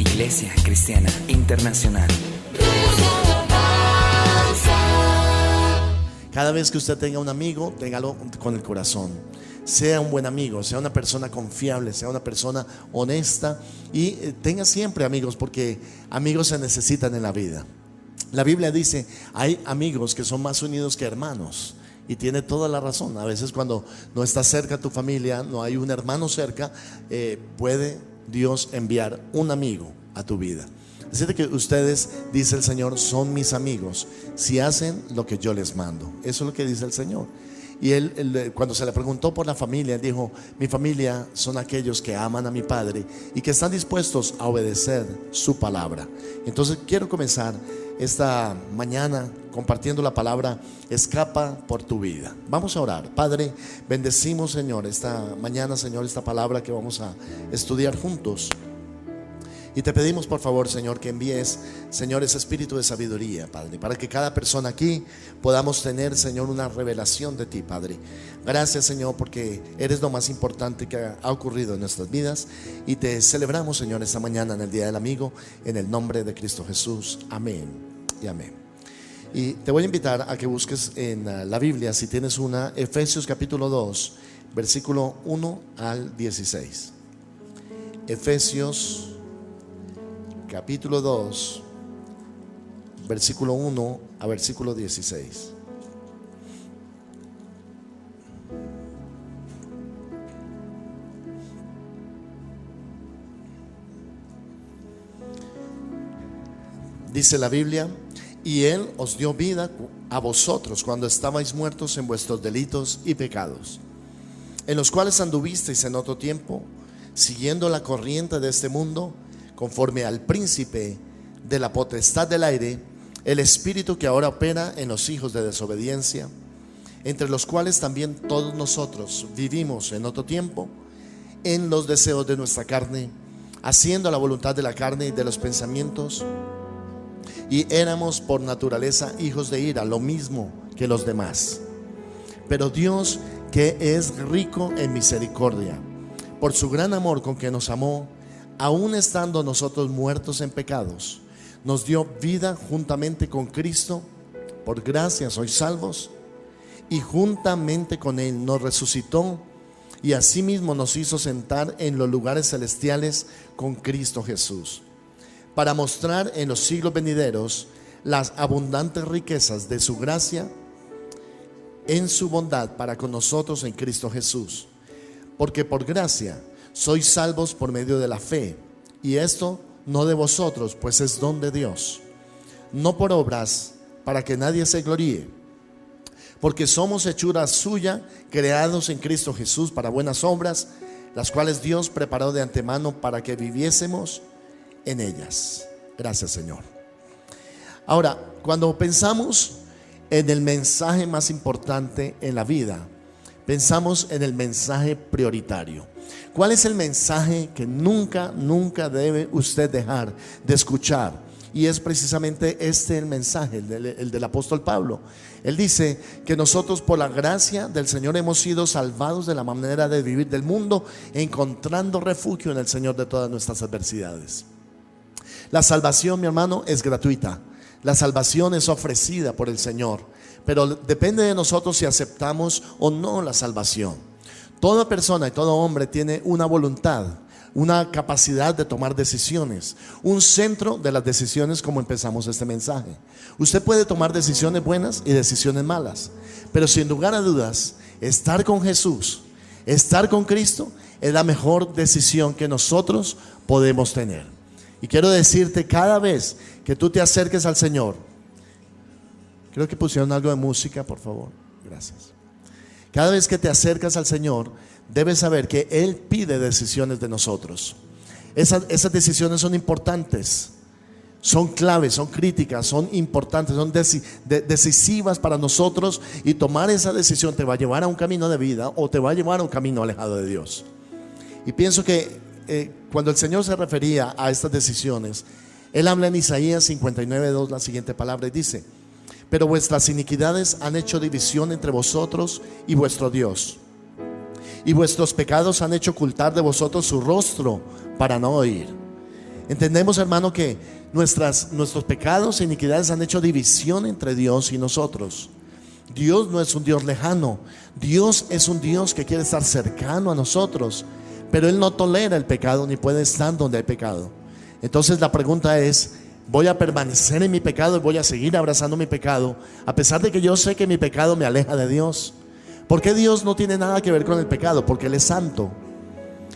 Iglesia Cristiana Internacional. Cada vez que usted tenga un amigo, téngalo con el corazón. Sea un buen amigo, sea una persona confiable, sea una persona honesta y tenga siempre amigos, porque amigos se necesitan en la vida. La Biblia dice, hay amigos que son más unidos que hermanos, y tiene toda la razón. A veces cuando no está cerca tu familia, no hay un hermano cerca, puede Dios enviar un amigo a tu vida. Así que ustedes, dice el Señor, son mis amigos si hacen lo que yo les mando. Eso es lo que dice el Señor. Y él, cuando se le preguntó por la familia, él dijo, mi familia son aquellos que aman a mi Padre y que están dispuestos a obedecer su palabra. Entonces quiero comenzar esta mañana compartiendo la palabra escapa por tu vida. Vamos a orar. Padre, bendecimos, Señor, esta mañana, Señor, esta palabra que vamos a estudiar juntos. Y te pedimos, por favor, Señor, que envíes, Señor, ese espíritu de sabiduría, Padre, para que cada persona aquí podamos tener, Señor, una revelación de ti, Padre. Gracias, Señor, porque eres lo más importante que ha ocurrido en nuestras vidas. Y te celebramos, Señor, esta mañana en el Día del Amigo, en el nombre de Cristo Jesús. Amén y amén. Y te voy a invitar a que busques en la Biblia, si tienes una, Efesios capítulo 2, versículo 1 al 16. Efesios capítulo 2, versículo 1 a versículo 16. Dice la Biblia, y Él os dio vida a vosotros cuando estabais muertos en vuestros delitos y pecados, en los cuales anduvisteis en otro tiempo, siguiendo la corriente de este mundo, conforme al príncipe de la potestad del aire, el espíritu que ahora opera en los hijos de desobediencia, entre los cuales también todos nosotros vivimos en otro tiempo, en los deseos de nuestra carne, haciendo la voluntad de la carne y de los pensamientos, y éramos por naturaleza hijos de ira, lo mismo que los demás. Pero Dios, que es rico en misericordia, por su gran amor con que nos amó, aun estando nosotros muertos en pecados, nos dio vida juntamente con Cristo. Por gracia sois salvos, y juntamente con Él nos resucitó, y asimismo nos hizo sentar en los lugares celestiales con Cristo Jesús, para mostrar en los siglos venideros las abundantes riquezas de su gracia en su bondad para con nosotros en Cristo Jesús. Porque por gracia sois salvos por medio de la fe, y esto no de vosotros, pues es don de Dios, no por obras, para que nadie se gloríe, porque somos hechura suya, creados en Cristo Jesús para buenas obras, las cuales Dios preparó de antemano para que viviésemos en ellas. Gracias, Señor. Ahora, cuando pensamos en el mensaje más importante en la vida, pensamos en el mensaje prioritario. ¿Cuál es el mensaje que nunca debe usted dejar de escuchar? Y es precisamente el mensaje, el del apóstol Pablo. Él dice que nosotros por la gracia del Señor hemos sido salvados de la manera de vivir del mundo, encontrando refugio en el Señor de todas nuestras adversidades. La salvación, mi hermano, es gratuita. La salvación es ofrecida por el Señor, pero depende de nosotros si aceptamos o no la salvación. Toda persona y todo hombre tiene una voluntad, una capacidad de tomar decisiones, un centro de las decisiones, como empezamos este mensaje. Usted puede tomar decisiones buenas y decisiones malas, pero sin lugar a dudas, estar con Jesús, estar con Cristo, es la mejor decisión que nosotros podemos tener. Y quiero decirte, cada vez que tú te acerques al Señor, creo que pusieron algo de música, por favor, gracias. Cada vez que te acercas al Señor, debes saber que Él pide decisiones de nosotros. Esas decisiones son importantes, son claves, son críticas, son importantes, son decisivas para nosotros. Y tomar esa decisión te va a llevar a un camino de vida o te va a llevar a un camino alejado de Dios. Y pienso que cuando el Señor se refería a estas decisiones, Él habla en Isaías 59:2 la siguiente palabra y dice: pero vuestras iniquidades han hecho división entre vosotros y vuestro Dios, y vuestros pecados han hecho ocultar de vosotros su rostro para no oír. Entendemos, hermano, que nuestros pecados e iniquidades han hecho división entre Dios y nosotros. Dios no es un Dios lejano. Dios es un Dios que quiere estar cercano a nosotros, pero Él no tolera el pecado ni puede estar donde hay pecado. Entonces la pregunta es: ¿voy a permanecer en mi pecado y voy a seguir abrazando mi pecado a pesar de que yo sé que mi pecado me aleja de Dios? Porque Dios no tiene nada que ver con el pecado, porque Él es santo.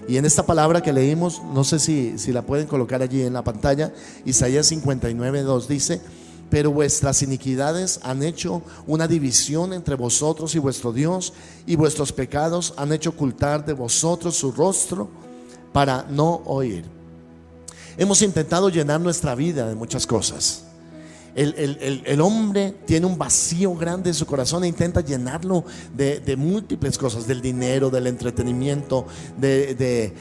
Y en esta palabra que leímos, no sé si la pueden colocar allí en la pantalla, Isaías 59:2 dice: pero vuestras iniquidades han hecho una división entre vosotros y vuestro Dios, y vuestros pecados han hecho ocultar de vosotros su rostro para no oír. Hemos intentado llenar nuestra vida de muchas cosas. El hombre tiene un vacío grande en su corazón e intenta llenarlo de múltiples cosas: del dinero, del entretenimiento, de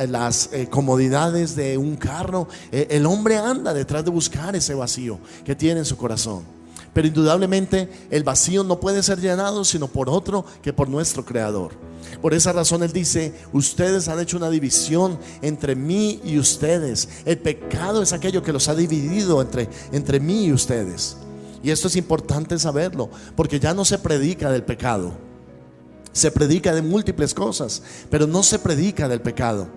las comodidades de un carro. El hombre anda detrás de buscar ese vacío que tiene en su corazón. Pero indudablemente el vacío no puede ser llenado sino por otro que por nuestro Creador. Por esa razón Él dice: ustedes han hecho una división entre mí y ustedes. El pecado es aquello que los ha dividido entre mí y ustedes. Y esto es importante saberlo, porque ya no se predica del pecado. Se predica de múltiples cosas, pero no se predica del pecado.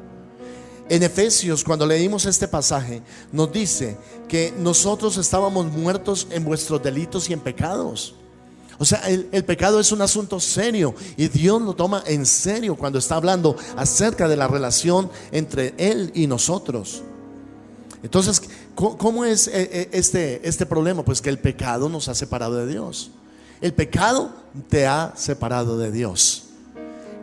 En Efesios, cuando leímos este pasaje, nos dice que nosotros estábamos muertos en vuestros delitos y en pecados. O sea, el pecado es un asunto serio y Dios lo toma en serio cuando está hablando acerca de la relación entre Él y nosotros. Entonces, ¿cómo es este problema? Pues que el pecado nos ha separado de Dios. El pecado te ha separado de Dios.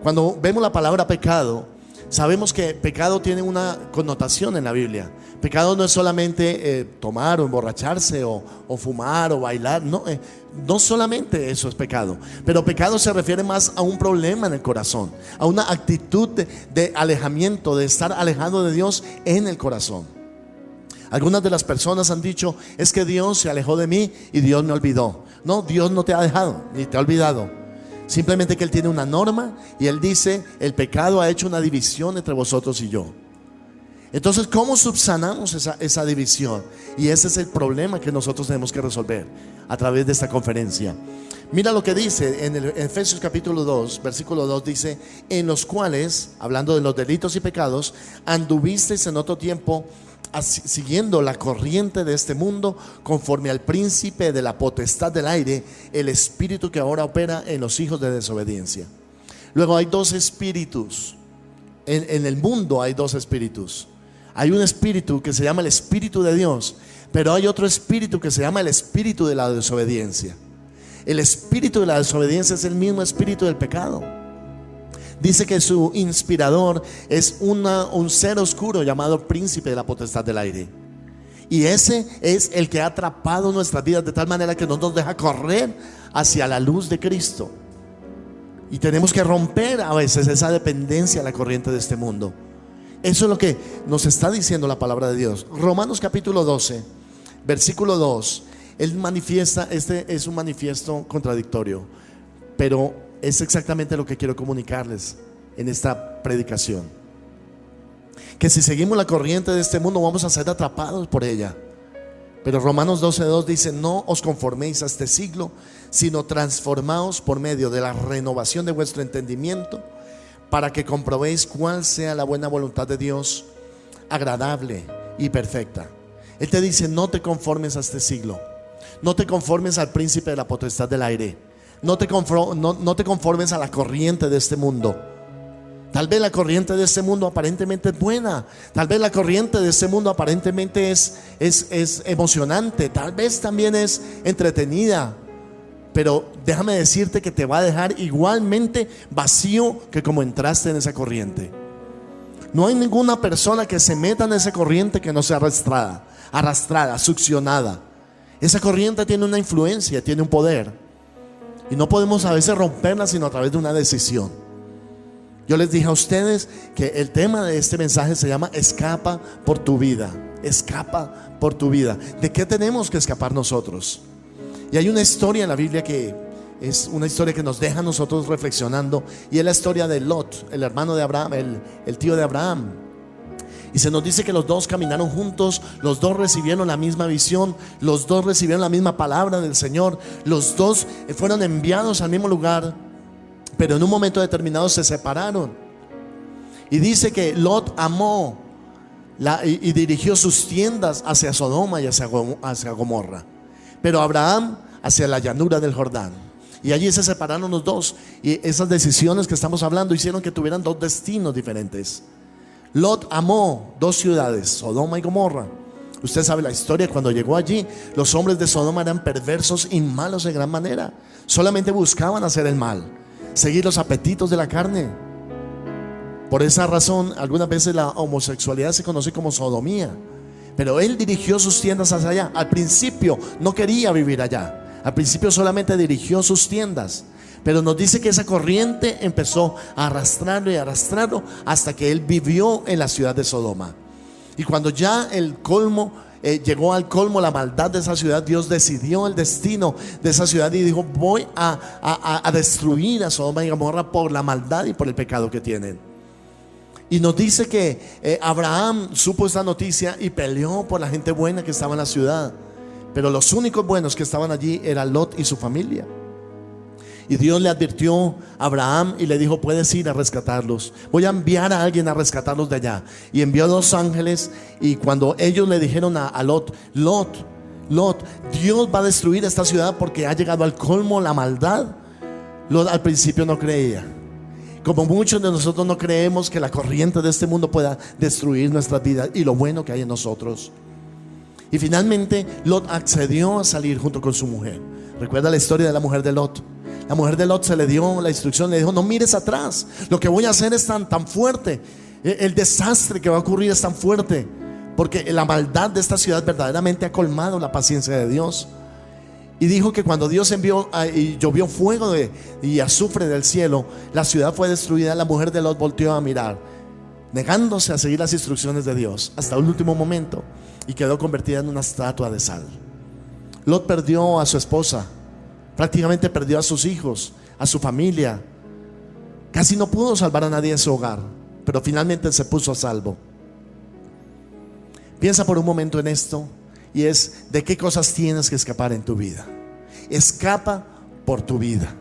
Cuando vemos la palabra pecado, sabemos que pecado tiene una connotación en la Biblia. Pecado no es solamente tomar o emborracharse o fumar o bailar. No solamente eso es pecado. Pero pecado se refiere más a un problema en el corazón, a una actitud de alejamiento, de estar alejado de Dios en el corazón. Algunas de las personas han dicho: es que Dios se alejó de mí y Dios me olvidó. No, Dios no te ha dejado ni te ha olvidado. Simplemente que Él tiene una norma y Él dice: el pecado ha hecho una división entre vosotros y yo. Entonces, ¿cómo subsanamos esa división? Y ese es el problema que nosotros tenemos que resolver a través de esta conferencia. Mira lo que dice en Efesios capítulo 2, versículo 2, dice: en los cuales, hablando de los delitos y pecados, anduvisteis en otro tiempo siguiendo la corriente de este mundo, conforme al príncipe de la potestad del aire, el espíritu que ahora opera en los hijos de desobediencia. Luego hay dos espíritus. En el mundo hay dos espíritus. Hay un espíritu que se llama el Espíritu de Dios, pero hay otro espíritu que se llama el espíritu de la desobediencia. El espíritu de la desobediencia es el mismo espíritu del pecado. Dice que su inspirador es un ser oscuro llamado príncipe de la potestad del aire. Y ese es el que ha atrapado nuestras vidas de tal manera que no nos deja correr hacia la luz de Cristo. Y tenemos que romper a veces esa dependencia a la corriente de este mundo. Eso es lo que nos está diciendo la palabra de Dios. Romanos capítulo 12, versículo 2. Él manifiesta, este es un manifiesto contradictorio, pero es exactamente lo que quiero comunicarles en esta predicación. Que si seguimos la corriente de este mundo vamos a ser atrapados por ella. Pero Romanos 12:2 dice: no os conforméis a este siglo, sino transformaos por medio de la renovación de vuestro entendimiento, para que comprobéis cuál sea la buena voluntad de Dios, agradable y perfecta. Él te dice: no te conformes a este siglo, no te conformes al príncipe de la potestad del aire, no te conformes a la corriente de este mundo. Tal vez la corriente de este mundo aparentemente es buena, tal vez la corriente de este mundo aparentemente es emocionante, tal vez también es entretenida, pero déjame decirte que te va a dejar igualmente vacío que como entraste en esa corriente. No hay ninguna persona que se meta en esa corriente que no sea arrastrada, succionada. Esa corriente tiene una influencia, tiene un poder, y no podemos a veces romperla sino a través de una decisión. Yo les dije a ustedes que el tema de este mensaje se llama escapa por tu vida. Escapa por tu vida. ¿De qué tenemos que escapar nosotros? Y hay una historia en la Biblia que es una historia que nos deja a nosotros reflexionando, y es la historia de Lot, el hermano de Abraham, el tío de Abraham. Y se nos dice que los dos caminaron juntos, los dos recibieron la misma visión, los dos recibieron la misma palabra del Señor, los dos fueron enviados al mismo lugar, pero en un momento determinado se separaron. Y dice que Lot amó y dirigió sus tiendas hacia Sodoma y hacia Gomorra, pero Abraham hacia la llanura del Jordán. Y allí se separaron los dos. Y esas decisiones que estamos hablando hicieron que tuvieran dos destinos diferentes. Lot amó dos ciudades, Sodoma y Gomorra. Usted sabe la historia. Cuando llegó allí, los hombres de Sodoma eran perversos y malos de gran manera. Solamente buscaban hacer el mal, seguir los apetitos de la carne. Por esa razón, algunas veces la homosexualidad se conoce como sodomía. Pero él dirigió sus tiendas hacia allá. Al principio no quería vivir allá. Al principio solamente dirigió sus tiendas. Pero nos dice que esa corriente empezó a arrastrarlo y arrastrarlo hasta que él vivió en la ciudad de Sodoma. Y cuando ya el colmo llegó al colmo, la maldad de esa ciudad, Dios decidió el destino de esa ciudad y dijo: voy a destruir a Sodoma y Gomorra por la maldad y por el pecado que tienen. Y nos dice que Abraham supo esta noticia y peleó por la gente buena que estaba en la ciudad. Pero los únicos buenos que estaban allí eran Lot y su familia. Y Dios le advirtió a Abraham y le dijo: puedes ir a rescatarlos. Voy a enviar a alguien a rescatarlos de allá. Y envió 2 ángeles. Y cuando ellos le dijeron a Lot: Lot, Dios va a destruir esta ciudad porque ha llegado al colmo la maldad. Lot al principio no creía. Como muchos de nosotros no creemos que la corriente de este mundo pueda destruir nuestras vidas y lo bueno que hay en nosotros. Y finalmente Lot accedió a salir junto con su mujer. Recuerda la historia de la mujer de Lot. La mujer de Lot se le dio la instrucción, le dijo: no mires atrás, lo que voy a hacer es tan fuerte, el desastre que va a ocurrir es tan fuerte, porque la maldad de esta ciudad verdaderamente ha colmado la paciencia de Dios. Y dijo que cuando Dios envió y llovió fuego y azufre del cielo, la ciudad fue destruida. La mujer de Lot volteó a mirar, negándose a seguir las instrucciones de Dios hasta el último momento, y quedó convertida en una estatua de sal. Lot perdió a su esposa, prácticamente perdió a sus hijos, a su familia. Casi no pudo salvar a nadie en su hogar, pero finalmente se puso a salvo. Piensa por un momento en esto, y es: ¿de qué cosas tienes que escapar en tu vida? Escapa por tu vida.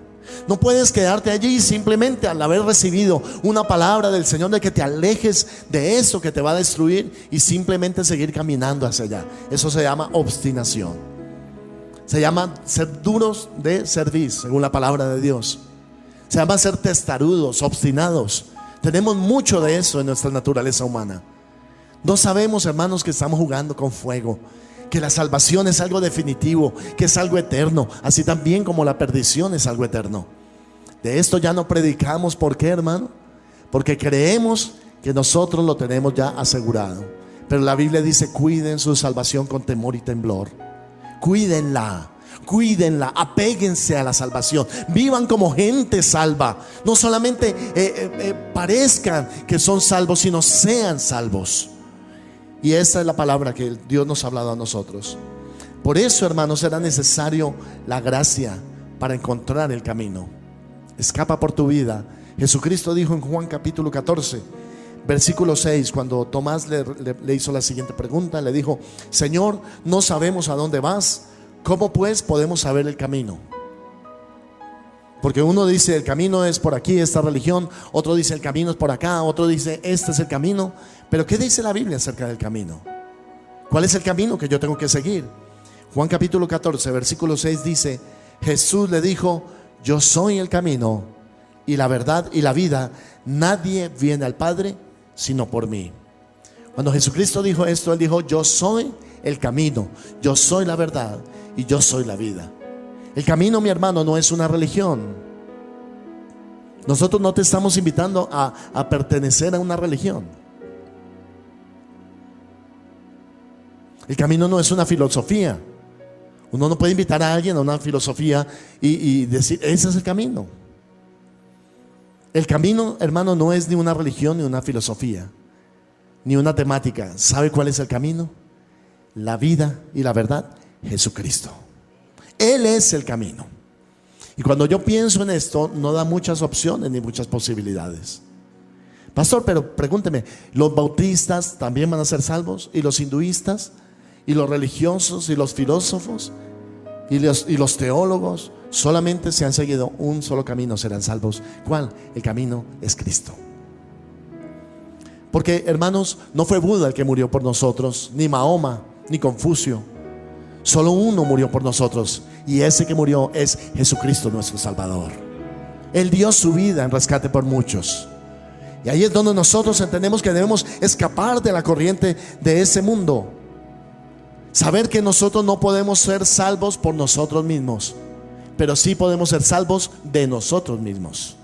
No puedes quedarte allí simplemente al haber recibido una palabra del Señor de que te alejes de eso que te va a destruir y simplemente seguir caminando hacia allá. Eso se llama obstinación. Se llama ser duros de servir, según la palabra de Dios. Se llama ser testarudos, obstinados. Tenemos mucho de eso en nuestra naturaleza humana. No sabemos, hermanos, que estamos jugando con fuego, que la salvación es algo definitivo, que es algo eterno, así también como la perdición es algo eterno. De esto ya no predicamos. ¿Por qué, hermano? Porque creemos que nosotros lo tenemos ya asegurado. Pero la Biblia dice: cuiden su salvación con temor y temblor. Cuídenla, apéguense a la salvación, vivan como gente salva. No solamente parezcan que son salvos, sino sean salvos. Y esta es la palabra que Dios nos ha hablado a nosotros. Por eso, hermanos, será necesario la gracia para encontrar el camino. Escapa por tu vida. Jesucristo dijo en Juan capítulo 14, versículo 6, cuando Tomás le hizo la siguiente pregunta, le dijo: Señor, no sabemos a dónde vas, ¿cómo pues podemos saber el camino? Porque uno dice: el camino es por aquí, esta religión. Otro dice: el camino es por acá. Otro dice: este es el camino. Pero ¿qué dice la Biblia acerca del camino? ¿Cuál es el camino que yo tengo que seguir? Juan capítulo 14, versículo 6 dice: Jesús le dijo: yo soy el camino y la verdad y la vida. Nadie viene al Padre sino por mí. Cuando Jesucristo dijo esto, Él dijo: yo soy el camino, yo soy la verdad y yo soy la vida. El camino, mi hermano, no es una religión. Nosotros no te estamos invitando a pertenecer a una religión. El camino no es una filosofía. Uno no puede invitar a alguien a una filosofía y decir: ese es el camino. El camino, hermano, no es ni una religión, ni una filosofía, ni una temática. ¿Sabe cuál es el camino? La vida y la verdad: Jesucristo. Él es el camino. Y cuando yo pienso en esto, no da muchas opciones ni muchas posibilidades. Pastor, pero pregúnteme, ¿los bautistas también van a ser salvos? ¿Y los hinduistas? ¿Y los religiosos? ¿Y los filósofos? ¿Y los teólogos? Solamente si han seguido un solo camino serán salvos. ¿Cuál? El camino es Cristo. Porque, hermanos, no fue Buda el que murió por nosotros, ni Mahoma, ni Confucio. Solo uno murió por nosotros, y ese que murió es Jesucristo nuestro Salvador. Él dio su vida en rescate por muchos. Y ahí es donde nosotros entendemos que debemos escapar de la corriente de ese mundo. Saber que nosotros no podemos ser salvos por nosotros mismos, pero sí podemos ser salvos de nosotros mismos.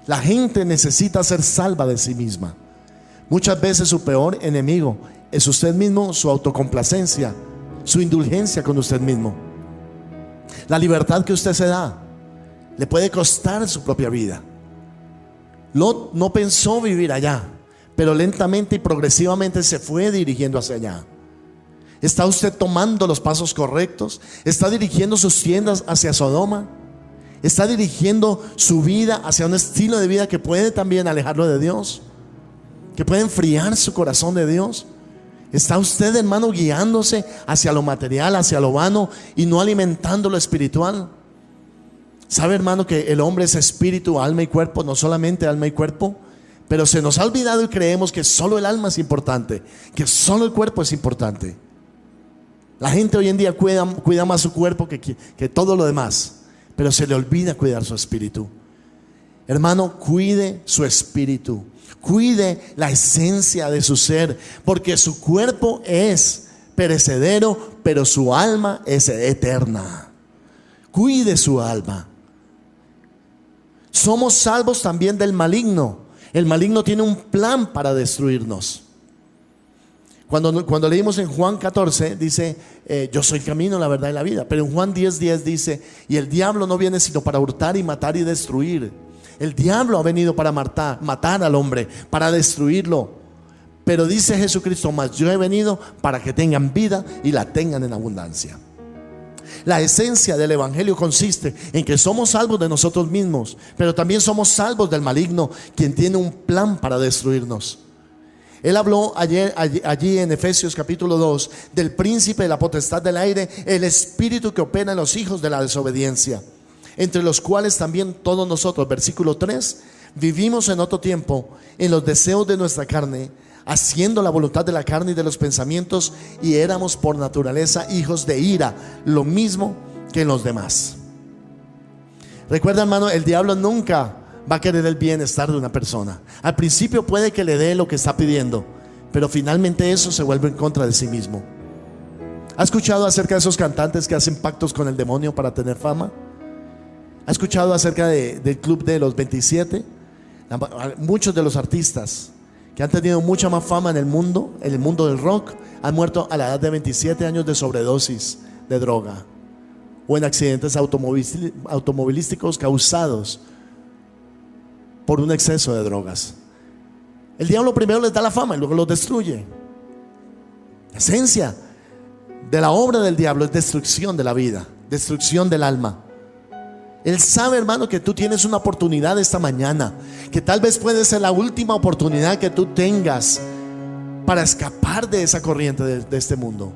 La gente necesita ser salva de sí misma. Muchas veces su peor enemigo es usted mismo, su autocomplacencia, su indulgencia con usted mismo. La libertad que usted se da le puede costar su propia vida. Lot no pensó vivir allá, pero lentamente y progresivamente se fue dirigiendo hacia allá. ¿Está usted tomando los pasos correctos? ¿Está dirigiendo sus tiendas hacia Sodoma? ¿Está dirigiendo su vida hacia un estilo de vida que puede también alejarlo de Dios? ¿Que puede enfriar su corazón de Dios? ¿Está usted, hermano, guiándose hacia lo material, hacia lo vano y no alimentando lo espiritual? ¿Sabe, hermano, que el hombre es espíritu, alma y cuerpo? No solamente alma y cuerpo. Pero se nos ha olvidado y creemos que solo el alma es importante, que solo el cuerpo es importante. La gente hoy en día cuida más su cuerpo que todo lo demás, pero se le olvida cuidar su espíritu. Hermano, cuide su espíritu, cuide la esencia de su ser, porque su cuerpo es perecedero, pero su alma es eterna. Cuide su alma. Somos salvos también del maligno. El maligno tiene un plan para destruirnos. Cuando leímos en Juan 14, dice, yo soy el camino, la verdad y la vida. Pero en Juan 10:10 dice, y el diablo no viene sino para hurtar y matar y destruir. El diablo ha venido para matar al hombre, para destruirlo. Pero dice Jesucristo, mas yo he venido para que tengan vida y la tengan en abundancia. La esencia del evangelio consiste en que somos salvos de nosotros mismos, pero también somos salvos del maligno, quien tiene un plan para destruirnos. Él habló allí en Efesios capítulo 2 del príncipe de la potestad del aire, el espíritu que opera en los hijos de la desobediencia, entre los cuales también todos nosotros, versículo 3, vivimos en otro tiempo en los deseos de nuestra carne, haciendo la voluntad de la carne y de los pensamientos, y éramos por naturaleza hijos de ira, lo mismo que los demás. Recuerda, hermano, el diablo nunca va a querer el bienestar de una persona. Al principio puede que le dé lo que está pidiendo, pero finalmente eso se vuelve en contra de sí mismo. ¿Ha escuchado acerca de esos cantantes que hacen pactos con el demonio para tener fama? ¿Ha escuchado acerca del club de los 27? Muchos de los artistas que han tenido mucha más fama en el mundo del rock, han muerto a la edad de 27 años de sobredosis de droga o en accidentes automovilísticos causados por un exceso de drogas. El diablo primero les da la fama y luego los destruye. La esencia de la obra del diablo es destrucción de la vida, destrucción del alma. Él sabe, hermano, que tú tienes una oportunidad esta mañana, que tal vez puede ser la última oportunidad que tú tengas para escapar de esa corriente de este mundo.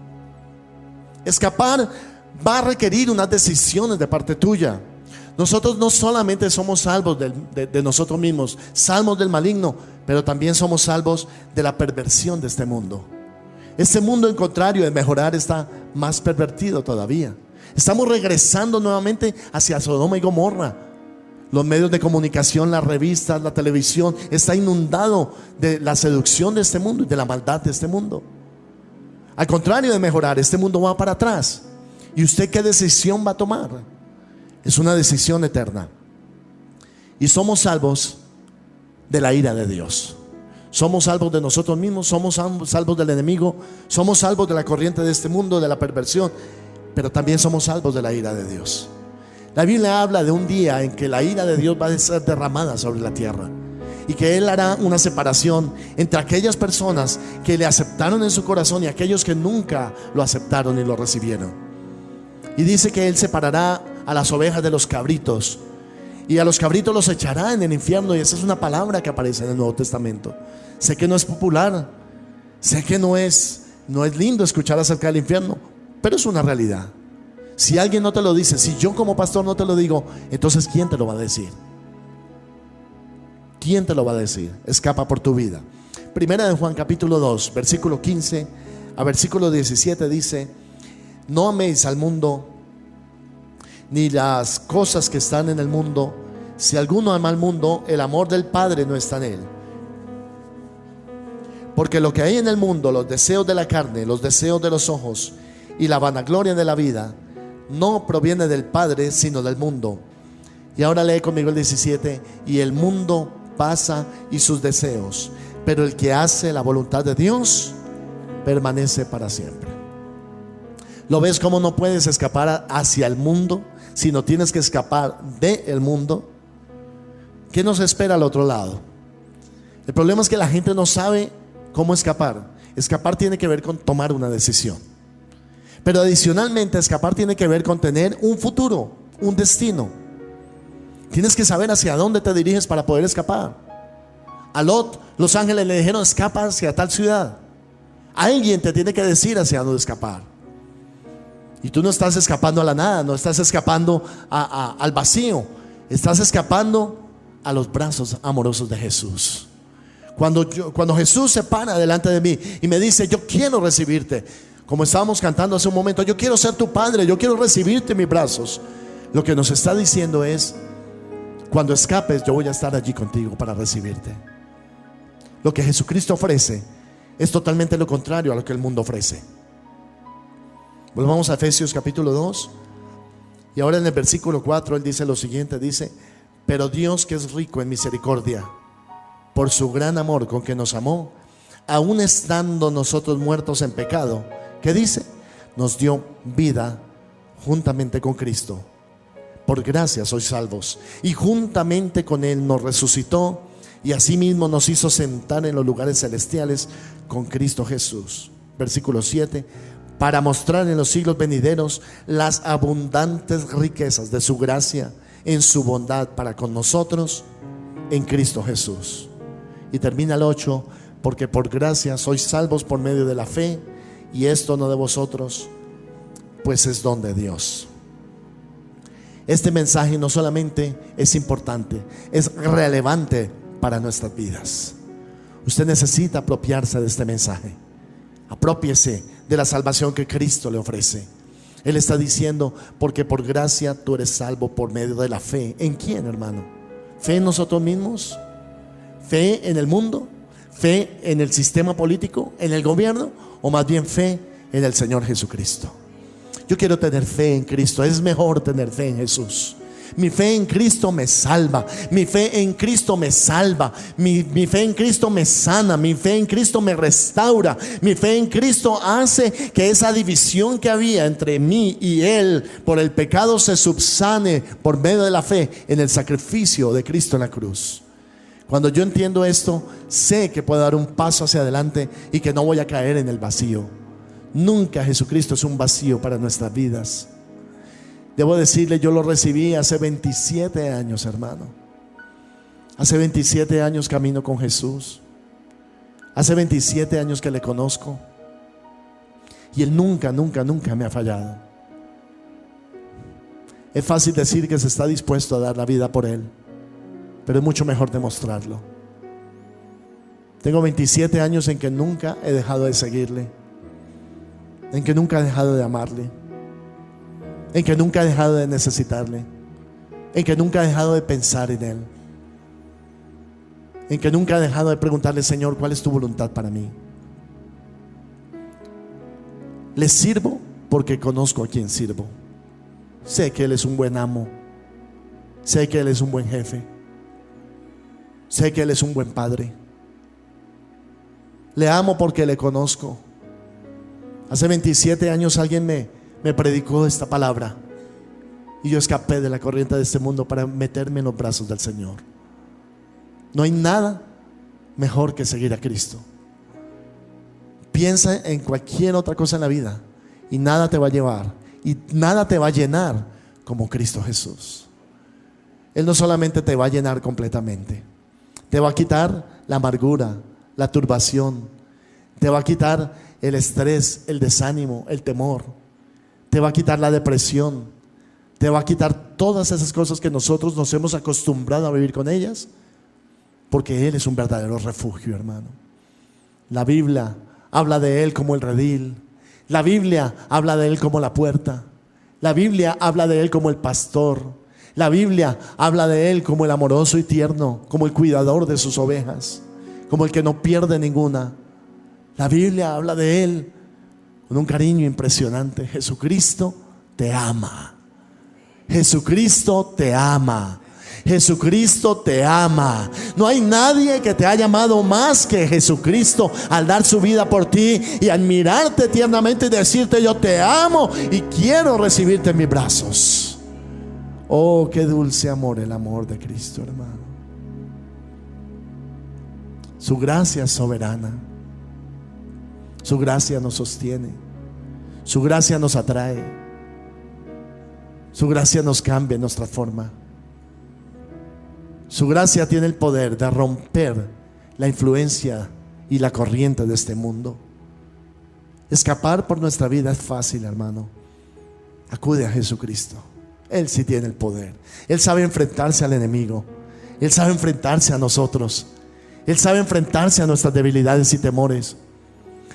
Escapar va a requerir unas decisiones de parte tuya. Nosotros no solamente somos salvos de nosotros mismos, salvos del maligno, pero también somos salvos de la perversión de este mundo. Este mundo, en contrario de mejorar, está más pervertido todavía. Estamos regresando nuevamente hacia Sodoma y Gomorra. Los medios de comunicación, las revistas, la televisión, está inundado de la seducción de este mundo y de la maldad de este mundo. Al contrario de mejorar, este mundo va para atrás. ¿Y usted qué decisión va a tomar? Es una decisión eterna. Y somos salvos de la ira de Dios. Somos salvos de nosotros mismos, somos salvos del enemigo, somos salvos de la corriente de este mundo, de la perversión, pero también somos salvos de la ira de Dios. La Biblia habla de un día en que la ira de Dios va a ser derramada sobre la tierra, y que Él hará una separación entre aquellas personas que le aceptaron en su corazón y aquellos que nunca lo aceptaron y lo recibieron. Y dice que Él separará a las ovejas de los cabritos. Y a los cabritos los echará en el infierno. Y esa es una palabra que aparece en el Nuevo Testamento. Sé que no es popular, sé que no es lindo escuchar acerca del infierno, pero es una realidad. Si alguien no te lo dice, si yo como pastor no te lo digo, entonces ¿quién te lo va a decir? ¿Quién te lo va a decir? Escapa por tu vida. Primera de Juan capítulo 2, versículo 15 a versículo 17 dice: no améis al mundo ni las cosas que están en el mundo. Si alguno ama al mundo, el amor del Padre no está en él. Porque lo que hay en el mundo, los deseos de la carne, los deseos de los ojos y la vanagloria de la vida, no proviene del Padre, sino del mundo. Y ahora lee conmigo el 17: y el mundo pasa y sus deseos, pero el que hace la voluntad de Dios permanece para siempre. ¿Lo ves cómo no puedes escapar hacia el mundo, sino tienes que escapar del mundo? ¿Qué nos espera al otro lado? El problema es que la gente no sabe cómo escapar. Escapar tiene que ver con tomar una decisión. Pero adicionalmente, escapar tiene que ver con tener un futuro, un destino. Tienes que saber hacia dónde te diriges para poder escapar. A Lot, los ángeles le dijeron: escapa hacia tal ciudad. Alguien te tiene que decir hacia dónde escapar. Y tú no estás escapando a la nada, no estás escapando al vacío. Estás escapando a los brazos amorosos de Jesús. Cuando Jesús se para delante de mí y me dice: yo quiero recibirte, como estábamos cantando hace un momento, yo quiero ser tu padre, yo quiero recibirte en mis brazos. Lo que nos está diciendo es: cuando escapes, yo voy a estar allí contigo para recibirte. Lo que Jesucristo ofrece es totalmente lo contrario a lo que el mundo ofrece. Volvamos a Efesios capítulo 2. Y ahora en el versículo 4 él dice lo siguiente, dice: pero Dios, que es rico en misericordia, por su gran amor con que nos amó, aun estando nosotros muertos en pecado, ¿qué dice? Nos dio vida juntamente con Cristo. Por gracia sois salvos. Y juntamente con Él nos resucitó, y asimismo nos hizo sentar en los lugares celestiales con Cristo Jesús. Versículo 7: para mostrar en los siglos venideros las abundantes riquezas de su gracia en su bondad para con nosotros en Cristo Jesús. Y termina el 8: porque por gracia sois salvos por medio de la fe, y esto no de vosotros, pues es don de Dios. Este mensaje no solamente es importante, es relevante para nuestras vidas. Usted necesita apropiarse de este mensaje. Apropiese de la salvación que Cristo le ofrece. Él está diciendo: porque por gracia tú eres salvo por medio de la fe. ¿En quién, hermano? ¿Fe en nosotros mismos? ¿Fe en el mundo? ¿Fe en el sistema político? ¿En el gobierno? ¿O más bien fe en el Señor Jesucristo? Yo quiero tener fe en Cristo. Es mejor tener fe en Jesús. Mi fe en Cristo me salva. Mi fe en Cristo me salva. Mi fe en Cristo me sana. Mi fe en Cristo me restaura. Mi fe en Cristo hace que esa división que había entre mí y Él por el pecado se subsane por medio de la fe en el sacrificio de Cristo en la cruz. Cuando yo entiendo esto, sé que puedo dar un paso hacia adelante y que no voy a caer en el vacío. Nunca Jesucristo es un vacío para nuestras vidas. Debo decirle, yo lo recibí hace 27 años, hermano. Hace 27 años camino con Jesús. Hace 27 años que le conozco. Y Él nunca me ha fallado. Es fácil decir que se está dispuesto a dar la vida por Él, pero es mucho mejor demostrarlo. Tengo 27 años en que nunca he dejado de seguirle, en que nunca he dejado de amarle, en que nunca he dejado de necesitarle, en que nunca he dejado de pensar en Él, en que nunca he dejado de preguntarle: Señor, ¿cuál es tu voluntad para mí? Le sirvo porque conozco a quien sirvo. Sé que Él es un buen amo. Sé que Él es un buen jefe. Sé que Él es un buen padre. Le amo porque le conozco. Hace 27 años alguien me predicó esta palabra y yo escapé de la corriente de este mundo para meterme en los brazos del Señor. No hay nada mejor que seguir a Cristo. Piensa en cualquier otra cosa en la vida y nada te va a llevar y nada te va a llenar como Cristo Jesús. Él no solamente te va a llenar completamente, te va a quitar la amargura, la turbación, te va a quitar el estrés, el desánimo, el temor, te va a quitar la depresión, te va a quitar todas esas cosas que nosotros nos hemos acostumbrado a vivir con ellas, porque Él es un verdadero refugio, hermano. La Biblia habla de Él como el redil, la Biblia habla de Él como la puerta, la Biblia habla de Él como el pastor, la Biblia habla de Él como el amoroso y tierno, como el cuidador de sus ovejas, como el que no pierde ninguna. La Biblia habla de Él con un cariño impresionante. Jesucristo te ama. Jesucristo te ama. Jesucristo te ama. No hay nadie que te haya amado más que Jesucristo al dar su vida por ti y al mirarte tiernamente y decirte: yo te amo y quiero recibirte en mis brazos. Oh, qué dulce amor, el amor de Cristo, hermano. Su gracia es soberana. Su gracia nos sostiene. Su gracia nos atrae. Su gracia nos cambia, nos transforma. Su gracia tiene el poder de romper la influencia y la corriente de este mundo. Escapar por nuestra vida es fácil, hermano. Acude a Jesucristo. Él sí tiene el poder. Él sabe enfrentarse al enemigo. Él sabe enfrentarse a nosotros. Él sabe enfrentarse a nuestras debilidades y temores.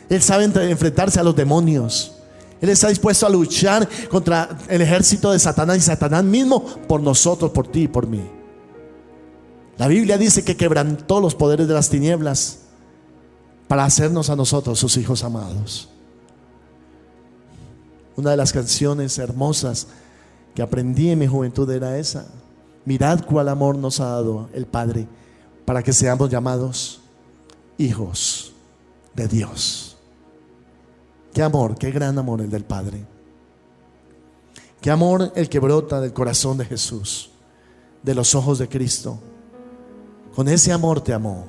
Él sabe enfrentarse a los demonios. Él está dispuesto a luchar contra el ejército de Satanás y Satanás mismo por nosotros, por ti y por mí. La Biblia dice que quebrantó los poderes de las tinieblas para hacernos a nosotros sus hijos amados. Una de las canciones hermosas que aprendí en mi juventud era esa: mirad cuál amor nos ha dado el Padre para que seamos llamados hijos de Dios. Qué amor, qué gran amor el del Padre. Qué amor el que brota del corazón de Jesús, de los ojos de Cristo. Con ese amor te amó,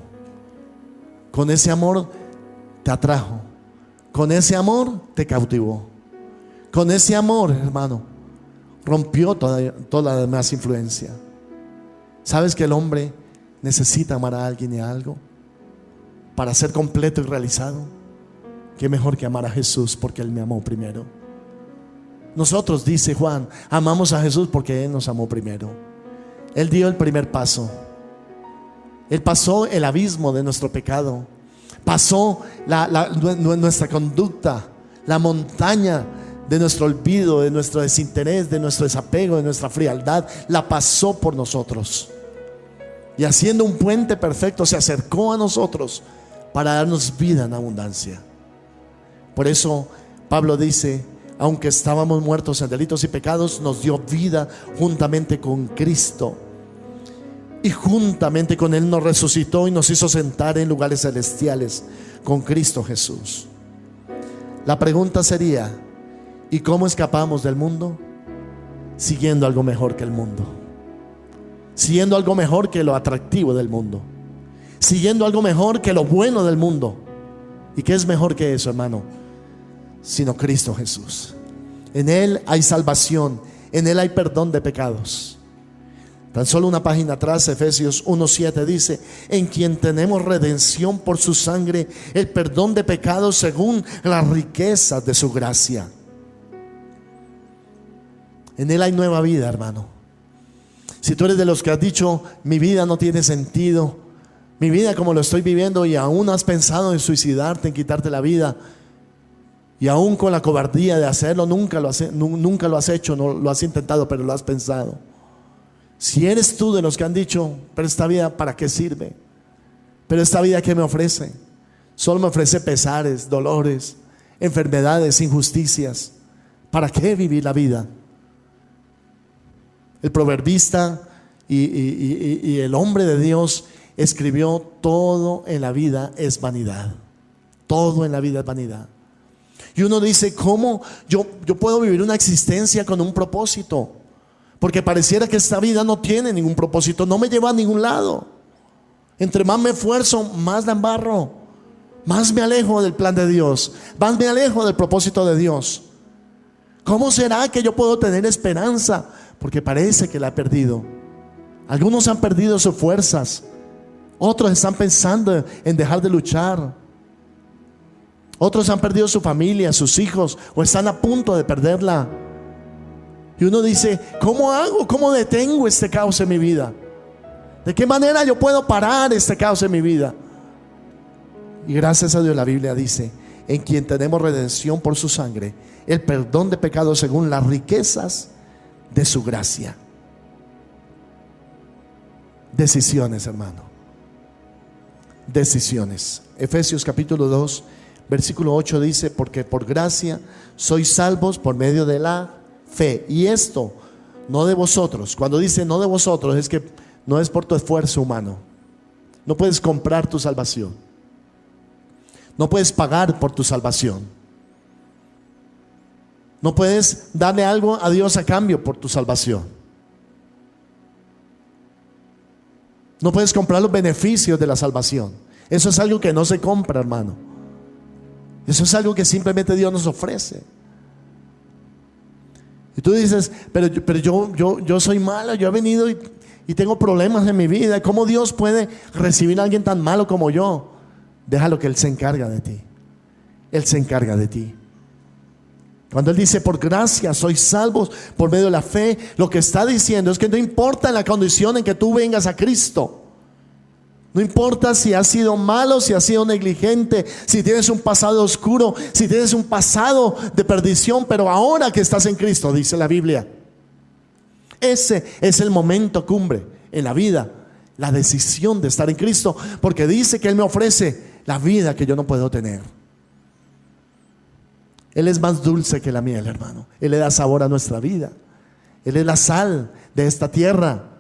con ese amor te atrajo, con ese amor te cautivó, con ese amor, hermano, rompió toda la demás influencia. ¿Sabes que el hombre necesita amar a alguien y a algo para ser completo y realizado? Qué mejor que amar a Jesús, porque Él me amó primero. Nosotros, dice Juan, amamos a Jesús porque Él nos amó primero. Él dio el primer paso. Él pasó el abismo de nuestro pecado, pasó nuestra conducta, la montaña de nuestro olvido, de nuestro desinterés, de nuestro desapego, de nuestra frialdad, la pasó por nosotros. Y haciendo un puente perfecto, se acercó a nosotros para darnos vida en abundancia. Por eso Pablo dice: aunque estábamos muertos en delitos y pecados, nos dio vida juntamente con Cristo. Y juntamente con Él nos resucitó y nos hizo sentar en lugares celestiales con Cristo Jesús. La pregunta sería: ¿y cómo escapamos del mundo? Siguiendo algo mejor que el mundo, siguiendo algo mejor que lo atractivo del mundo, siguiendo algo mejor que lo bueno del mundo. ¿Y qué es mejor que eso, hermano? Sino Cristo Jesús. En Él hay salvación, en Él hay perdón de pecados. Tan solo una página atrás, Efesios 1:7 dice: en quien tenemos redención por su sangre, el perdón de pecados según las riquezas de su gracia. En Él hay nueva vida, hermano. Si tú eres de los que has dicho: mi vida no tiene sentido, mi vida como lo estoy viviendo, y aún has pensado en suicidarte, en quitarte la vida, y aún con la cobardía de hacerlo, nunca lo has hecho, no lo has intentado, pero lo has pensado. Si eres tú de los que han dicho: pero esta vida, ¿para qué sirve? Pero esta vida, ¿qué me ofrece? Solo me ofrece pesares, dolores, enfermedades, injusticias. ¿Para qué vivir la vida? El proverbista y el hombre de Dios escribió: todo en la vida es vanidad. Todo en la vida es vanidad. Y uno dice: ¿cómo yo puedo vivir una existencia con un propósito? Porque pareciera que esta vida no tiene ningún propósito, no me lleva a ningún lado. Entre más me esfuerzo, más la embarro, más me alejo del plan de Dios, más me alejo del propósito de Dios. ¿Cómo será que yo puedo tener esperanza? Porque parece que la he perdido. Algunos han perdido sus fuerzas. Otros están pensando en dejar de luchar. Otros han perdido su familia, sus hijos, o están a punto de perderla. Y uno dice, ¿cómo hago? ¿Cómo detengo este caos en mi vida? ¿De qué manera yo puedo parar este caos en mi vida? Y gracias a Dios la Biblia dice, en quien tenemos redención por su sangre, el perdón de pecados según las riquezas de su gracia. Decisiones, hermano. Decisiones. Efesios capítulo 2, versículo 8 dice, porque por gracia sois salvos por medio de la fe. Y esto no de vosotros. Cuando dice no de vosotros, es que no es por tu esfuerzo humano. No puedes comprar tu salvación. No puedes pagar por tu salvación. No puedes darle algo a Dios a cambio por tu salvación. No puedes comprar los beneficios de la salvación. Eso es algo que no se compra, hermano. Eso es algo que simplemente Dios nos ofrece. Y tú dices, pero yo soy malo, yo he venido y tengo problemas en mi vida. ¿Cómo Dios puede recibir a alguien tan malo como yo? Déjalo que Él se encarga de ti. Él se encarga de ti. Cuando Él dice, por gracia sois salvos por medio de la fe, lo que está diciendo es que no importa la condición en que tú vengas a Cristo. No importa si has sido malo, si has sido negligente, si tienes un pasado oscuro, si tienes un pasado de perdición, pero ahora que estás en Cristo, dice la Biblia, ese es el momento cumbre en la vida, la decisión de estar en Cristo, porque dice que Él me ofrece la vida que yo no puedo tener. Él es más dulce que la miel, hermano. Él le da sabor a nuestra vida. Él es la sal de esta tierra.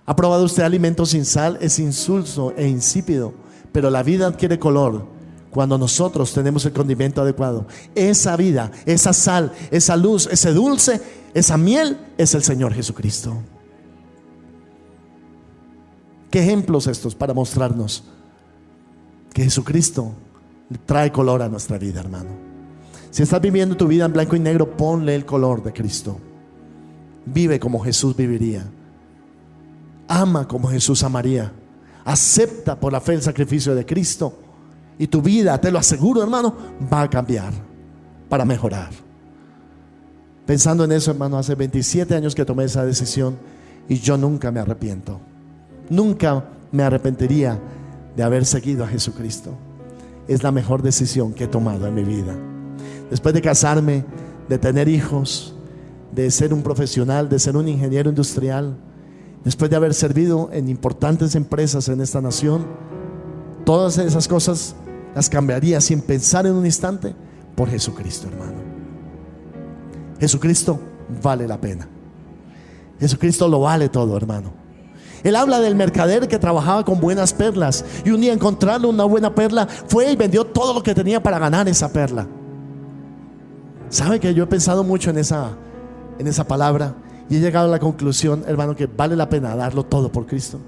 ¿Ha probado usted alimento sin sal? Es insulso e insípido, pero la vida adquiere color cuando nosotros tenemos el condimento adecuado. Esa vida, esa sal, esa luz, ese dulce, esa miel es el Señor Jesucristo. ¿Qué ejemplos estos para mostrarnos que Jesucristo trae color a nuestra vida, hermano? Si estás viviendo tu vida en blanco y negro, ponle el color de Cristo. Vive como Jesús viviría. Ama como Jesús amaría. Acepta por la fe el sacrificio de Cristo. Y tu vida, te lo aseguro, hermano, va a cambiar para mejorar. Pensando en eso, hermano, hace 27 años que tomé esa decisión y yo nunca me arrepiento. Nunca me arrepentiría de haber seguido a Jesucristo. Es la mejor decisión que he tomado en mi vida. Después de casarme, de tener hijos, de ser un profesional, de ser un ingeniero industrial, después de haber servido en importantes empresas en esta nación, todas esas cosas las cambiaría sin pensar en un instante por Jesucristo, hermano. Jesucristo vale la pena. Jesucristo lo vale todo, hermano. Él habla del mercader que trabajaba con buenas perlas y un día encontrando una buena perla, fue y vendió todo lo que tenía para ganar esa perla. ¿Sabe que yo he pensado mucho en esa palabra y he llegado a la conclusión, hermano, que vale la pena darlo todo por Cristo?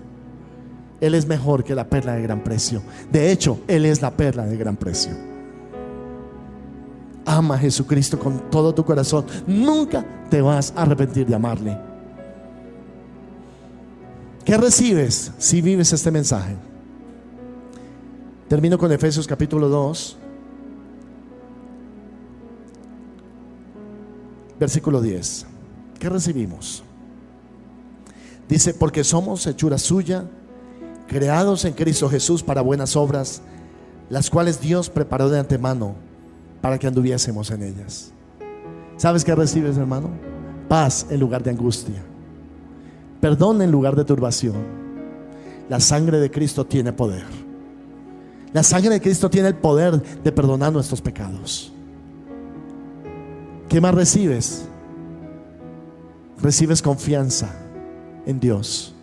Él es mejor que la perla de gran precio. De hecho, Él es la perla de gran precio. Ama a Jesucristo con todo tu corazón. Nunca te vas a arrepentir de amarle. ¿Qué recibes si vives este mensaje? Termino con Efesios capítulo 2, versículo 10. ¿Qué recibimos? Dice, porque somos hechura suya, creados en Cristo Jesús para buenas obras, las cuales Dios preparó de antemano para que anduviésemos en ellas. ¿Sabes qué recibes, hermano? Paz en lugar de angustia, perdón en lugar de turbación. La sangre de Cristo tiene poder. La sangre de Cristo tiene el poder de perdonar nuestros pecados. ¿Qué más recibes? Recibes confianza en Dios,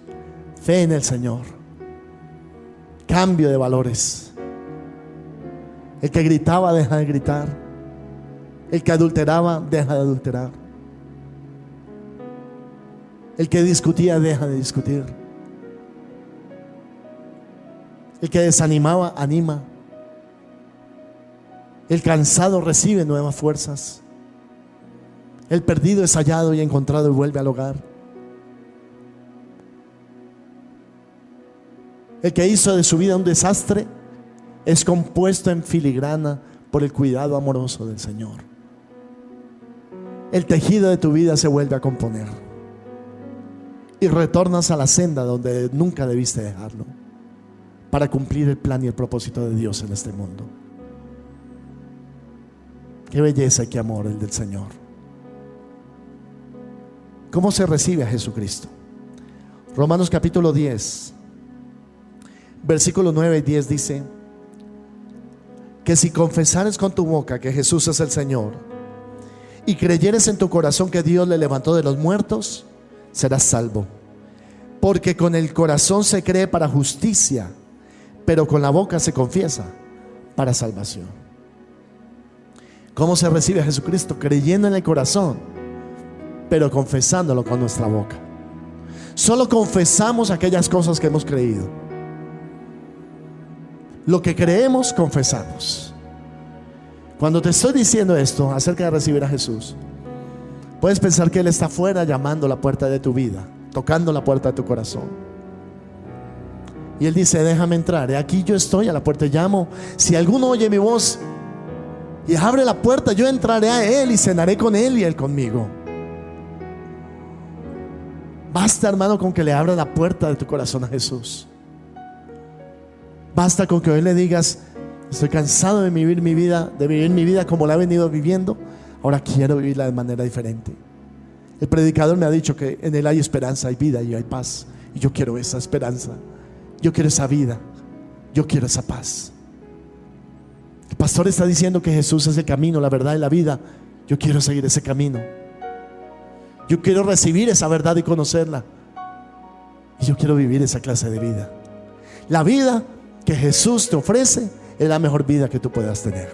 fe en el Señor, cambio de valores. El que gritaba deja de gritar, el que adulteraba deja de adulterar, el que discutía deja de discutir, el que desanimaba anima, el cansado recibe nuevas fuerzas. El perdido es hallado y encontrado y vuelve al hogar. el que hizo de su vida un desastre, es compuesto en filigrana por el cuidado amoroso del Señor. El tejido de tu vida se vuelve a componer y retornas a la senda donde nunca debiste dejarlo, para cumplir el plan y el propósito de Dios en este mundo. Qué belleza y qué amor el del Señor. ¿Cómo se recibe a Jesucristo? Romanos capítulo 10, versículos 9 y 10 dice que si confesares con tu boca que Jesús es el Señor y creyeres en tu corazón que Dios le levantó de los muertos, serás salvo. Porque con el corazón se cree para justicia, pero con la boca se confiesa para salvación. ¿Cómo se recibe a Jesucristo? Creyendo en el corazón, pero confesándolo con nuestra boca. Solo confesamos aquellas cosas que hemos creído. Lo que creemos, confesamos. Cuando te estoy diciendo esto acerca de recibir a Jesús, puedes pensar que Él está afuera llamando a la puerta de tu vida, tocando la puerta de tu corazón. Y Él dice: déjame entrar, aquí yo estoy a la puerta, llamo. Si alguno oye mi voz y abre la puerta, yo entraré a Él y cenaré con Él y Él conmigo. Basta, hermano, con que le abras la puerta de tu corazón a Jesús. Basta con que hoy le digas: estoy cansado de vivir mi vida como la he venido viviendo. Ahora quiero vivirla de manera diferente. El predicador me ha dicho que en Él hay esperanza, hay vida y hay paz. Y yo quiero esa esperanza, yo quiero esa vida, yo quiero esa paz. El pastor está diciendo que Jesús es el camino, la verdad y la vida. Yo quiero seguir ese camino. Yo quiero recibir esa verdad y conocerla. Y yo quiero vivir esa clase de vida. La vida que Jesús te ofrece es la mejor vida que tú puedas tener.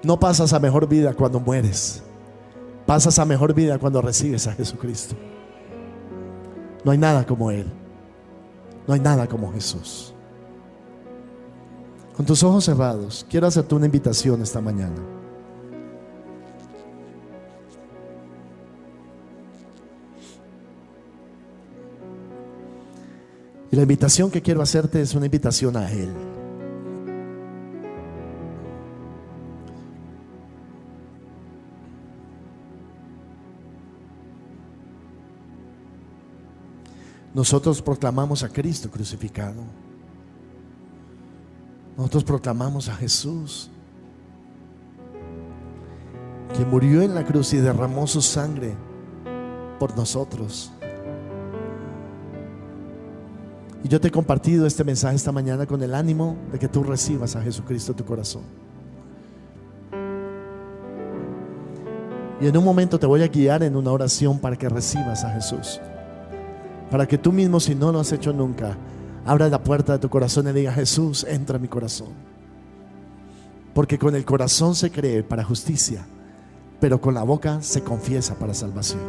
No pasas a mejor vida cuando mueres. Pasas a mejor vida cuando recibes a Jesucristo. No hay nada como Él. No hay nada como Jesús. Con tus ojos cerrados, quiero hacerte una invitación esta mañana. Y la invitación que quiero hacerte es una invitación a Él. Nosotros proclamamos a Cristo crucificado. Nosotros proclamamos a Jesús, que murió en la cruz y derramó su sangre por nosotros. Y yo te he compartido este mensaje esta mañana con el ánimo de que tú recibas a Jesucristo en tu corazón. Y en un momento te voy a guiar en una oración para que recibas a Jesús. Para que tú mismo, si no lo has hecho nunca, abras la puerta de tu corazón y diga: Jesús, entra en mi corazón. Porque con el corazón se cree para justicia, pero con la boca se confiesa para salvación.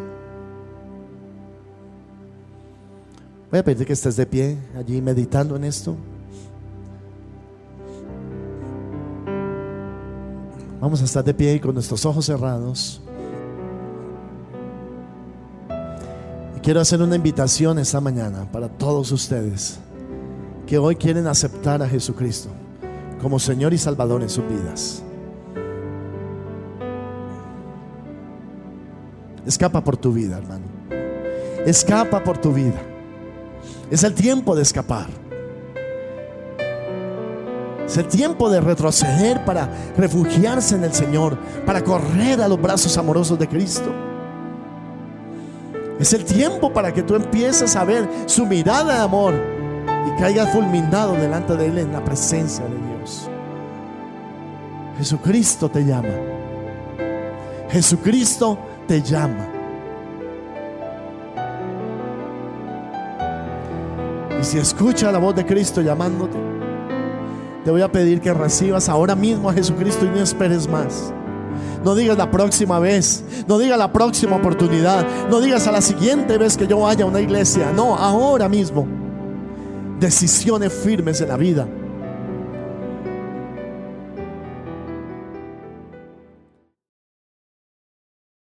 Voy a pedirte que estés de pie allí meditando en esto. Vamos a estar de pie y con nuestros ojos cerrados. Y quiero hacer una invitación esta mañana para todos ustedes que hoy quieren aceptar a Jesucristo como Señor y Salvador en sus vidas. Escapa por tu vida, hermano. Escapa por tu vida. Es el tiempo de escapar. Es el tiempo de retroceder para refugiarse en el Señor, para correr a los brazos amorosos de Cristo. Es el tiempo para que tú empieces a ver su mirada de amor y caigas fulminado delante de Él en la presencia de Dios. Jesucristo te llama. Jesucristo te llama. Y si escuchas la voz de Cristo llamándote, te voy a pedir que recibas ahora mismo a Jesucristo y no esperes más. No digas la próxima vez, no digas la próxima oportunidad, no digas a la siguiente vez que yo vaya a una iglesia. No, ahora mismo. Decisiones firmes en la vida.